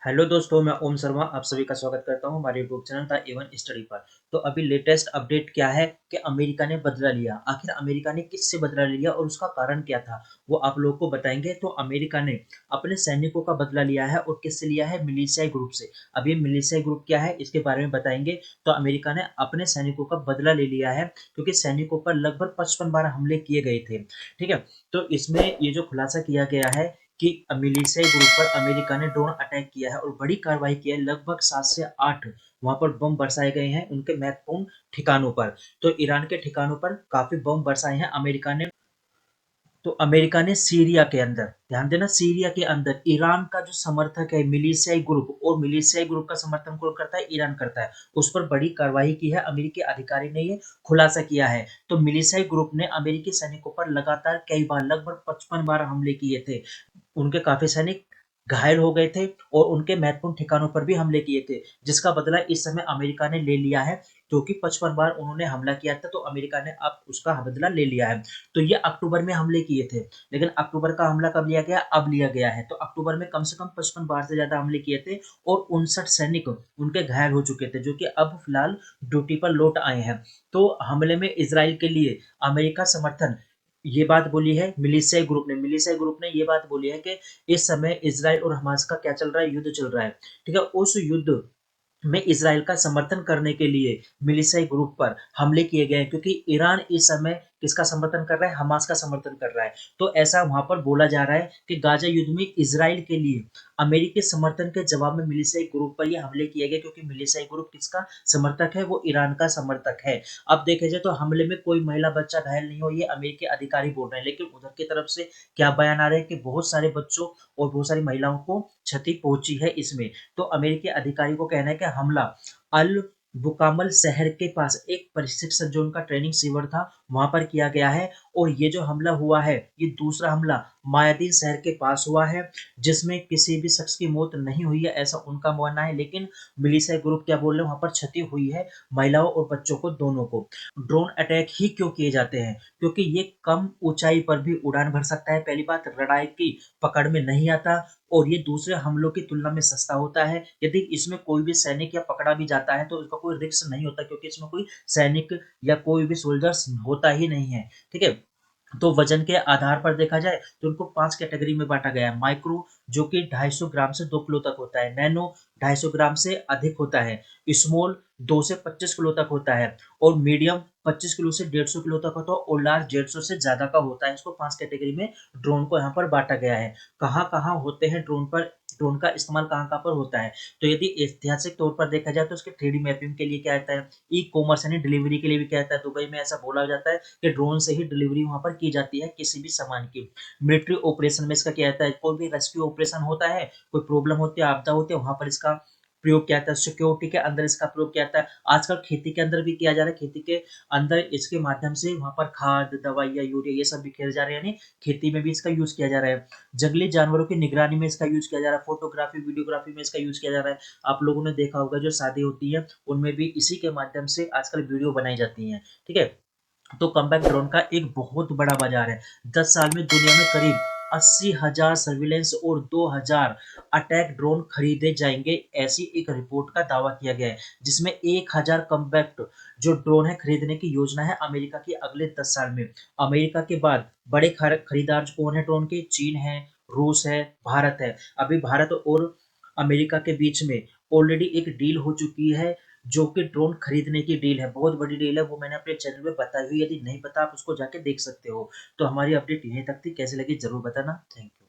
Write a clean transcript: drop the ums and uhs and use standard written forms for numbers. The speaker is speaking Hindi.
हेलो दोस्तों, मैं ओम शर्मा आप सभी का स्वागत करता हूँ हमारे YouTube channel the Avon study पर। तो अभी लेटेस्ट अपडेट क्या है कि अमेरिका ने बदला लिया। आखिर अमेरिका ने किससे बदला लिया और उसका कारण क्या था, वो आप लोगों को बताएंगे। तो अमेरिका ने अपने सैनिकों का बदला लिया है और किससे लिया है? मिलिशियाई ग्रुप से। अब ये मिलिशियाई ग्रुप क्या है इसके बारे में बताएंगे। तो अमेरिका ने अपने सैनिकों का बदला ले लिया है क्योंकि सैनिकों पर लगभग 55 बार हमले किए गए थे। ठीक है। तो इसमें ये जो खुलासा किया गया है कि मिलिशियाई ग्रुप पर अमेरिका ने ड्रोन अटैक किया है और बड़ी कार्रवाई की है। लगभग 7 से 8 वहां पर बम बरसाए गए हैं उनके महत्वपूर्ण ठिकानों पर। तो ईरान के ठिकानों पर काफी बम बरसाए हैं अमेरिका ने। तो अमेरिका ने सीरिया के अंदर, ध्यान देना, सीरिया के अंदर ईरान का जो समर्थक है मिलिशियाई ग्रुप, और मिलिशियाई ग्रुप का समर्थन कौन करता है? ईरान करता है। उस पर बड़ी कार्रवाई की है। अमेरिकी अधिकारी ने ये खुलासा किया है। तो मिलिशियाई ग्रुप ने अमेरिकी सैनिकों पर लगातार कई बार, लगभग 55 बार हमले किए थे। उनके काफी सैनिक घायल हो गए थे और उनके महत्वपूर्ण ठिकानों पर भी हमले किए थे, जिसका बदला इस समय अमेरिका ने ले लिया है। क्योंकि 55 बार उन्होंने हमला किया था तो अमेरिका ने अब उसका बदला ले लिया है। तो ये अक्टूबर में हमले किए थे, लेकिन अक्टूबर का हमला कब लिया गया? अब लिया गया है। तो अक्टूबर में कम से कम 55 बार से ज्यादा हमले किए थे और 59 सैनिक उनके घायल हो चुके थे, जो कि अब फिलहाल ड्यूटी पर लौट आए हैं। तो हमले में इसराइल के लिए अमेरिका समर्थन, ये बात बोली है मिलिशियाई ग्रुप ने। मिलिशियाई ग्रुप ने ये बात बोली है कि इस समय इसराइल और हमास का क्या चल रहा है? युद्ध चल रहा है। ठीक है। उस युद्ध में इसराइल का समर्थन करने के लिए मिलिशियाई ग्रुप पर हमले किए गए हैं, क्योंकि ईरान इस समय किसका समर्थन कर रहा है? हमास का समर्थन कर रहा है। तो ऐसा वहां पर बोला जा रहा है कि गाजा युद्ध में इसराइल के लिए अमेरिकी समर्थन के जवाब में मिलिशियाई ग्रुप पर ये हमले किए गए, क्योंकि मिलिशियाई ग्रुप किसका समर्थक है? वो ईरान का समर्थक है। अब देखे जाए तो हमले में कोई महिला बच्चा घायल नहीं हो, ये अमेरिकी अधिकारी बोल रहे हैं, लेकिन उधर की तरफ से क्या बयान आ रहे हैं कि बहुत सारे बच्चों और बहुत सारी महिलाओं को क्षति पहुंची है इसमें। तो अमेरिकी अधिकारी को कहना है कि हमला अल बुकामल शहर के पास एक प्रशिक्षण जो उनका ट्रेनिंग शिविर था वहां पर किया गया है। और ये जो हमला हुआ है ये दूसरा हमला मायादीन शहर के पास हुआ है, जिसमें किसी भी शख्स की मौत नहीं हुई है, ऐसा उनका मानना है। लेकिन मिलिशिया ग्रुप क्या बोल रहे हैं? वहां पर क्षति हुई है महिलाओं और बच्चों को, दोनों को। ड्रोन अटैक ही क्यों किए जाते हैं? क्योंकि ये कम ऊंचाई पर भी उड़ान भर सकता है। पहली बात, रडार की पकड़ में नहीं आता, और ये दूसरे हमलों की तुलना में सस्ता होता है। यदि इसमें कोई भी सैनिक या पकड़ा भी जाता है तो इसका कोई रिस्क नहीं होता, क्योंकि इसमें कोई सैनिक या कोई भी सोल्जर्स होता ही नहीं है। ठीक है। तो वजन के आधार पर देखा जाए तो उनको 5 कैटेगरी में बांटा गया है। माइक्रो, जो कि 250 ग्राम से 2 किलो तक होता है। नैनो, 250 ग्राम से अधिक होता है। स्मॉल, 2 से 25 किलो तक होता है। और मीडियम 25 किलो से 150 किलो तक होता है। और लार्ज 150 से ज्यादा का होता है। इसको 5 कैटेगरी में ड्रोन को यहाँ पर बांटा गया है। कहाँ कहाँ होते हैं ड्रोन पर, ड्रोन का इस्तेमाल कहाँ कहाँ पर होता है? तो यदि ऐतिहासिक तौर पर देखा जाए तो उसके 3D मैपिंग के लिए क्या आता है, ई कॉमर्स यानी डिलीवरी के लिए भी क्या आता है। दुबई में ऐसा बोला जाता है कि ड्रोन से ही डिलीवरी वहां पर की जाती है किसी भी सामान की। मिलिट्री ऑपरेशन में इसका क्या आता है? कोई भी रेस्क्यू ऑपरेशन होता है, कोई प्रॉब्लम होती है, आपदा होती है, वहां पर इसका प्रयोग किया जाता है। सिक्योरिटी के अंदर इसका प्रयोग किया जाता है। आजकल खेती के अंदर भी किया जा रहा है। खेती के अंदर इसके माध्यम से वहां पर खाद, दवाइयाँ, यूरिया ये सब बिखेर जा रहे हैं, यानी खेती में भी इसका यूज किया जा रहा है। जंगली जानवरों की निगरानी में इसका यूज किया जा रहा है। फोटोग्राफी, वीडियोग्राफी में इसका यूज किया जा रहा है। आप लोगों ने देखा होगा जो शादी होती है उनमें भी इसी के माध्यम से आजकल वीडियो बनाई जाती हैं। ठीक है। तो कम्बैक्ट ड्रोन का एक बहुत बड़ा बाजार है। 10 साल में दुनिया में करीब 80,000 सर्विलेंस और 2,000 अटैक ड्रोन खरीदे जाएंगे, ऐसी एक रिपोर्ट का दावा किया गया है। जिसमें 1,000 कम्बैक्ट जो ड्रोन है खरीदने की योजना है अमेरिका की अगले 10 साल में। अमेरिका के बाद बड़े खरीदार कौन है ड्रोन के? चीन है, रूस है, भारत है। अभी भारत और अमेरिका के बीच में ऑलरेडी एक डील हो चुकी है, जो कि ड्रोन खरीदने की डील है। बहुत बड़ी डील है, वो मैंने अपने चैनल में बताई हुई है। यदि नहीं पता आप उसको जाके देख सकते हो। तो हमारी अपडेट यहीं तक थी। कैसे लगी जरूर बताना। Thank you.